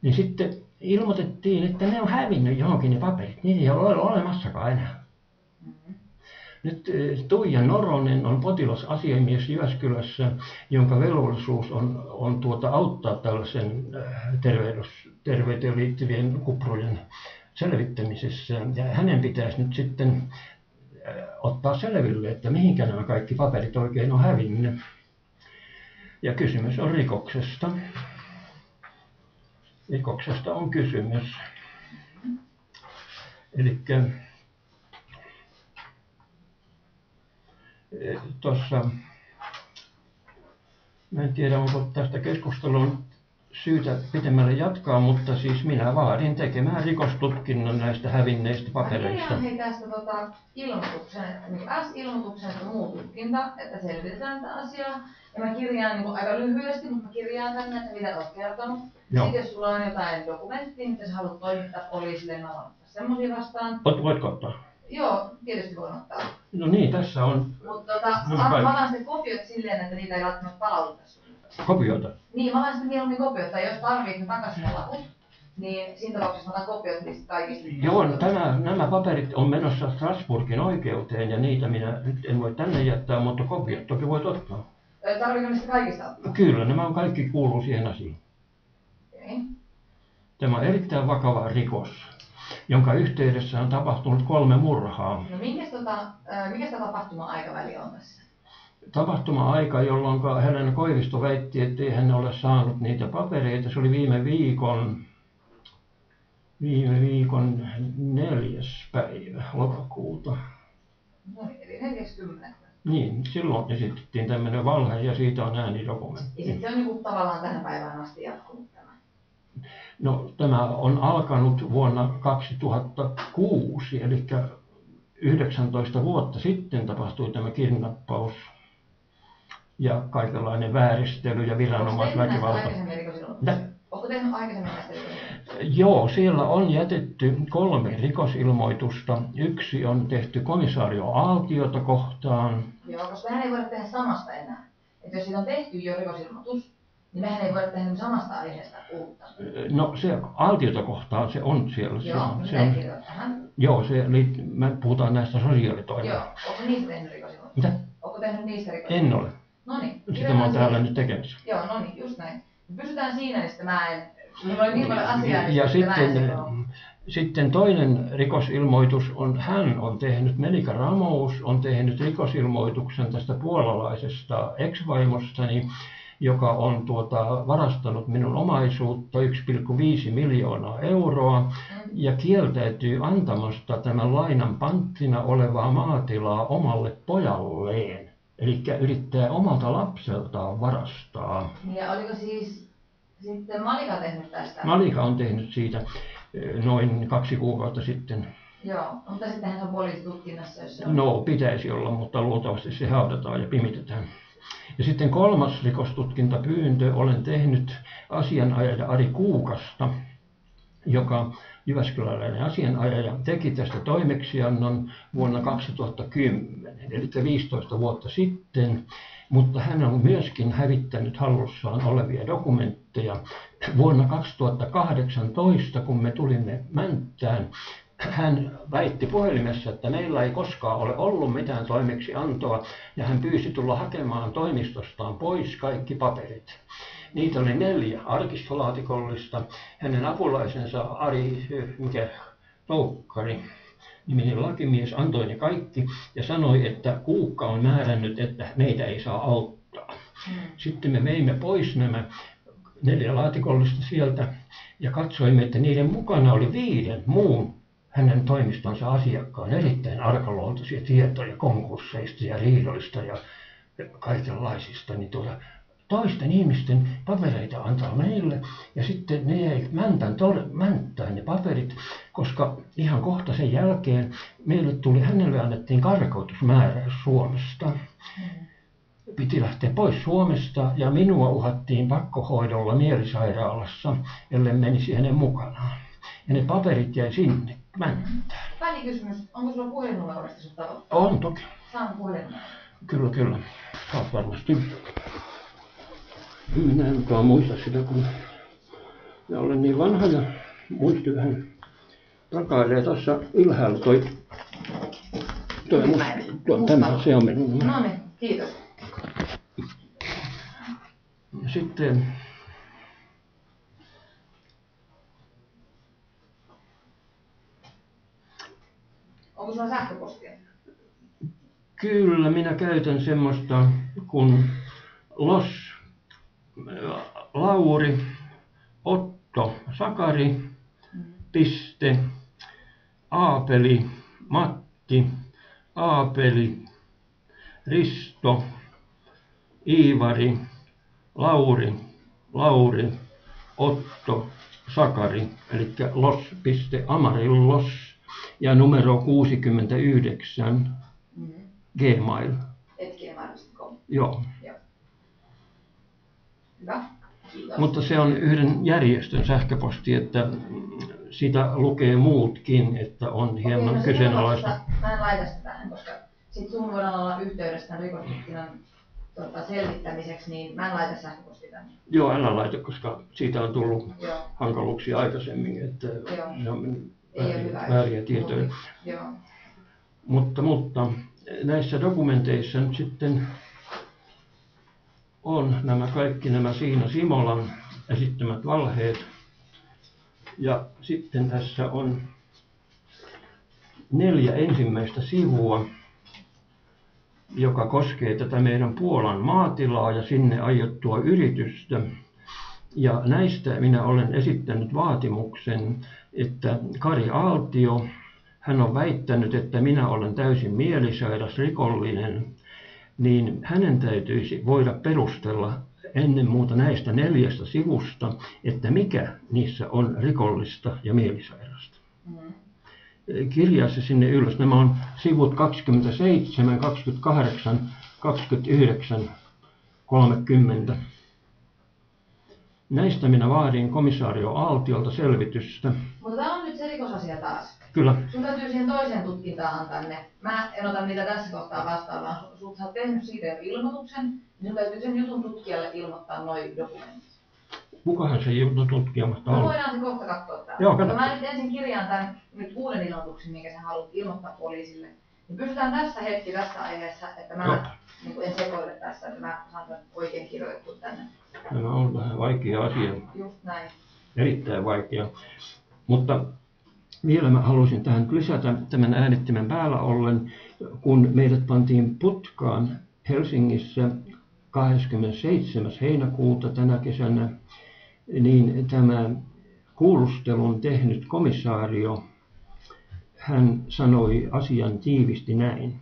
niin sitten ilmoitettiin, että ne on hävinnyt johonkin ne paperit. Niitä ei ole olemassakaan enää. Nyt Tuija Noronen on potilasasiamies Jyväskylässä, jonka velvollisuus on auttaa tällaisen terveyteen liittyvien kuprujen selvittämisessä. Ja hänen pitäisi nyt sitten ottaa selville, että mihinkä nämä kaikki paperit oikein on hävinnyt. Ja kysymys on rikoksesta. Rikoksesta on kysymys. Elikkä tuossa, mä en tiedä onko tästä keskustelun syytä pitemmälle jatkaa, mutta siis minä vaadin tekemään rikostutkinnon näistä hävinneistä papereista. Mä kirjaan tästä ilmoituksen, S-ilmoituksen, että muu tutkinta, että selvitetään tätä asiaa. Ja mä kirjaan aika lyhyesti, mutta mä kirjaan tänne, että mitä olet kertonut. Joo. Sitten jos sulla on jotain dokumenttia, mitä sä haluat toimittaa poliisille, mä voin ottaa semmosia vastaan. Voitko ottaa? Joo, tietysti voin ottaa. No niin, tässä on. Mutta mä otan sitten kopiot silleen, että niitä ei välttämättä palauteta sulle. Kopioita? Niin, mä otan sitten mieluummin kopiota, jos tarvitset takaisin ne laput, niin siinä tapauksessa mä otan kopiot niistä kaikista. Joo, nämä paperit on menossa Strasbourgin oikeuteen ja niitä minä nyt en voi tänne jättää, mutta kopiot toki voit ottaa. Tarvitsetko niistä kaikista ottaa? Kyllä, nämä on kaikki kuuluu siihen asiaan. Okay. Tämä on erittäin vakava rikos, jonka yhteydessä on tapahtunut 3 murhaa. No mikä tapahtuma-aikaväli on tässä? Tapahtuma-aika, jolloin Helena Koivisto väitti, ettei hän ole saanut niitä papereita. Se oli viime viikon 4. päivä lokakuuta. No eli 40. Niin, silloin esitettiin tämmöinen valhe ja siitä on äänidokumentti. Ja sitten se on tavallaan tähän päivään asti jatkunut tämä? No tämä on alkanut vuonna 2006, eli 19 vuotta sitten tapahtui tämä kidnappaus ja kaikenlainen vääristely ja viranomaisväkivalta. Onko tehnyt aikaisemmin näistä rikosilmoitusta? Joo, siellä on jätetty 3 rikosilmoitusta. Yksi on tehty komisario Aaltiota kohtaan. Joo, koska mehän ei voida tehdä samasta enää. Että jos siitä on tehty jo rikosilmoitus, niin mehän ei voida tehdä samasta aiheesta uutta. No se Aaltiota kohtaan se on siellä. Joo, se on, joo, me puhutaan näistä sosiaalitoimista. Joo, onko niistä tehnyt rikosilmoitus? Mitä? Onko tehnyt niistä rikosilmoitus? En ole. Noniin. Sitä mä oon täällä nyt tekemässä. Joo, noniin, just näin. Pysytään siinä, niin sitten mä en. Minulla oli niin paljon asiaa, ja sitten toinen rikosilmoitus on, hän on tehnyt, Melika Ramous on tehnyt rikosilmoituksen tästä puolalaisesta ex-vaimostani, joka on varastanut minun omaisuutta 1,5 miljoonaa euroa ja kieltäytyy antamasta tämän lainan panttina olevaa maatilaa omalle pojalleen. Eli yrittää omalta lapseltaan varastaa. Ja oliko siis sitten Malika tehnyt tästä? Malika on tehnyt siitä noin 2 kuukautta sitten. Joo, mutta sittenhän se on poliisitutkinnassa, jos se on. No, pitäisi olla, mutta luultavasti se haudataan ja pimitetään. Ja sitten 3. rikostutkintapyyntö olen tehnyt asianajaja Ari Kuukasta. joka jyväskyläläinen asianajaja teki tästä toimeksiannon vuonna 2010, eli 15 vuotta sitten, mutta hän on myöskin hävittänyt hallussaan olevia dokumentteja. Vuonna 2018, kun me tulimme Mänttään, hän väitti puhelimessa, että meillä ei koskaan ole ollut mitään toimeksiantoa, ja hän pyysi tulla hakemaan toimistostaan pois kaikki paperit. Niitä oli 4 arkistolaatikollista. Hänen apulaisensa Ari Toukkari, niminen lakimies, antoi ne kaikki ja sanoi, että Kuukka on määrännyt, että meitä ei saa auttaa. Sitten me veimme pois nämä 4 laatikollista sieltä ja katsoimme, että niiden mukana oli 5 muun hänen toimistonsa asiakkaan erittäin arkaluontoisia tietoja konkursseista ja riidoista ja kaikenlaisista. Niin toisten ihmisten papereita antaa meille ja sitten ne jäi Mänttään ne paperit, koska ihan kohta sen jälkeen hänelle annettiin karkotusmääräys Suomesta. Piti lähteä pois Suomesta ja minua uhattiin pakkohoidolla mielisairaalassa, ellei menisi hänen mukanaan. Ja ne paperit jäi sinne Mänttään. Välikysymys, onko sulla puhelinnumero, mistä sut tavoittaa? On toki. Saan puhelinnumero. Kyllä. Saat varmasti. Minä en mukaan muista sitä, kun minä olen niin vanha ja muisti vähän takailee tuossa ylhäällä tämä se on minun numero. No niin, kiitos. Ja sitten onko sulla sähköpostia? Kyllä, minä käytän semmoista kuin Lauri Otto Sakari piste Aapeli Matti Aapeli Risto Iivari Lauri Otto Sakari, eli los.amarillos ja numero 69 Gmail. @gmail.com. Joo. Hyvä. Kiitos. Mutta se on yhden järjestön sähköposti, että sitä lukee muutkin, että on hieman kyseenalaista. Mä en laita sitä tähän, koska sit sun voidaan olla yhteydessä tämän rikostutkinnan selvittämiseksi, niin mä en laita sähköpostia tänne. Joo, älä laita, koska siitä on tullut hankaluuksia aikaisemmin, että ne on vääriä tietoja. Joo. Mutta näissä dokumenteissa nyt sitten on kaikki nämä Siina Simolan esittämät valheet. Ja sitten tässä on 4 ensimmäistä sivua, joka koskee tätä meidän Puolan maatilaa ja sinne aiottua yritystä. Ja näistä minä olen esittänyt vaatimuksen, että Kari Aaltio, hän on väittänyt, että minä olen täysin mielisairas rikollinen, niin hänen täytyisi voida perustella ennen muuta näistä 4 sivusta, että mikä niissä on rikollista ja mielisairasta. Kirjaa se sinne ylös. Nämä on sivut 27, 28, 29, 30. Näistä minä vaadin komisario Aaltiolta selvitystä. Mutta tämä on nyt se rikosasia taas. Kyllä. Sun täytyy siihen toiseen tutkintaan antaa ne. Mä en ota niitä tässä kohtaa vastaan, vaan sä oot tehnyt siitä jo ilmoituksen, niin sun täytyy sen jutun tutkijalle ilmoittaa noi dokumentit. Kukahan se jutun tutkija mahtaa olla? Voidaan se kohta katsoa täällä. Joo, mä nyt ensin kirjaan tämän nyt uuden ilmoituksen, minkä sä haluat ilmoittaa poliisille. Niin pysytään tässä aiheessa, että mä en sekoile tässä, että mä saan tämän oikein kirjoitettua tänne. Tämä on vähän vaikea asia. Just näin. Erittäin vaikea. Mutta vielä mä haluaisin tähän lisätä tämän äänettimen päällä ollen, kun meidät pantiin putkaan Helsingissä 27. heinäkuuta tänä kesänä, niin tämä kuulustelun tehnyt komisario, hän sanoi asian tiivisti näin,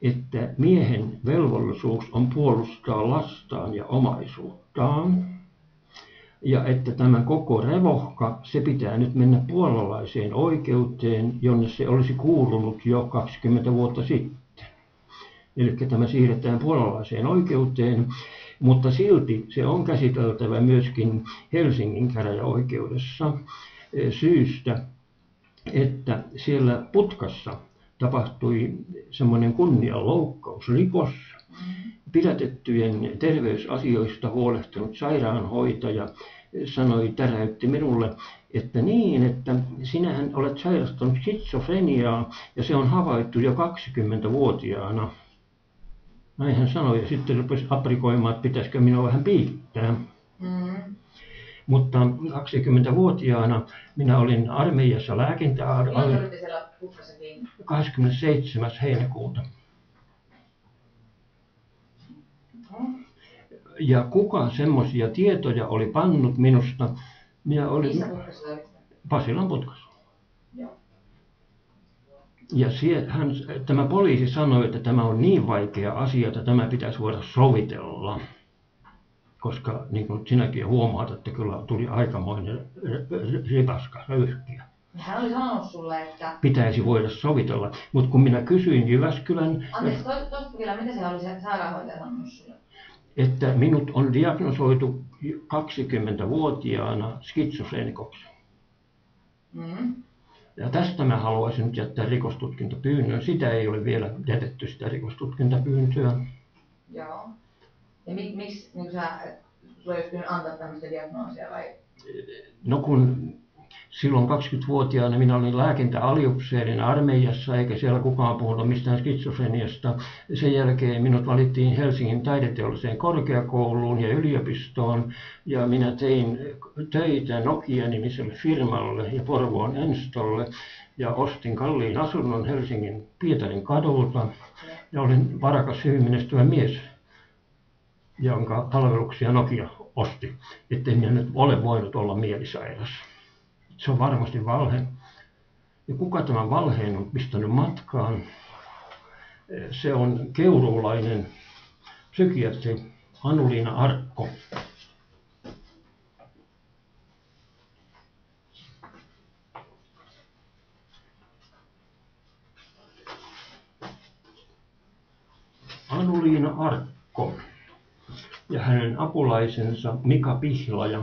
että miehen velvollisuus on puolustaa lastaan ja omaisuuttaan, ja että tämä koko revohka, se pitää nyt mennä puolalaiseen oikeuteen, jonne se olisi kuulunut jo 20 vuotta sitten. Eli tämä siirretään puolalaiseen oikeuteen, Mutta silti se on käsiteltävä myöskin Helsingin käräjäoikeudessa syystä, että siellä Putkassa tapahtui semmoinen kunnianloukkausrikos. Pidätettyjen terveysasioista huolehtinut sairaanhoitaja täräytti minulle, että niin, että sinähän olet sairastanut skitsofreniaa ja se on havaittu jo 20-vuotiaana. Näin hän sanoi ja sitten rupesi aprikoimaan, että pitäisikö minua vähän piittää. Mutta 20-vuotiaana minä olin armeijassa Milloin olitte siellä Putkassakin? 27. heinäkuuta. Ja kuka semmoisia tietoja oli pannut minusta? Minä olin Missä Putkassa olitte? Pasilan Putkassa. Joo. Ja tämä poliisi sanoi, että tämä on niin vaikea asia, että tämä pitäisi voida sovitella. Koska niin kuin sinäkin huomaat, että kyllä tuli aikamoinen ripaska röyhkiä. Hän oli sanonut sulle, että pitäisi voida sovitella. Mutta kun minä kysyin Jyväskylän, anteeksi, toista vielä, mitä siellä oli se sairaanhoitaja sanonut sulle? Että minut on diagnosoitu 20-vuotiaana skitsofreenikoksi. Ja tästä mä haluaisin nyt jättää rikostutkintapyynnön. Sitä ei ole vielä jätetty, sitä rikostutkintapyyntöä. Joo. Ja miksi niin sulla ei olisi antaa tämmöistä diagnoosia vai? No kun silloin 20-vuotiaana minä olin lääkintäaliupseerina armeijassa, eikä siellä kukaan puhunut mistään skitsofreniasta. Sen jälkeen minut valittiin Helsingin taideteolliseen korkeakouluun ja yliopistoon. Ja minä tein töitä Nokia-nimiselle firmalle ja Porvoon Enstolle. Ja ostin kalliin asunnon Helsingin Pietarin kadulta. Ja olin varakas, hyvin menestyvä mies, jonka palveluksia Nokia osti. Että en minä nyt ole voinut olla mielisairas. Se on varmasti valhe. Ja kuka tämän valheen on pistänyt matkaan? Se on keuruulainen psykiatri Anu-Liina Arkko. Anu-Liina Arkko ja hänen apulaisensa Mika Pihlaja.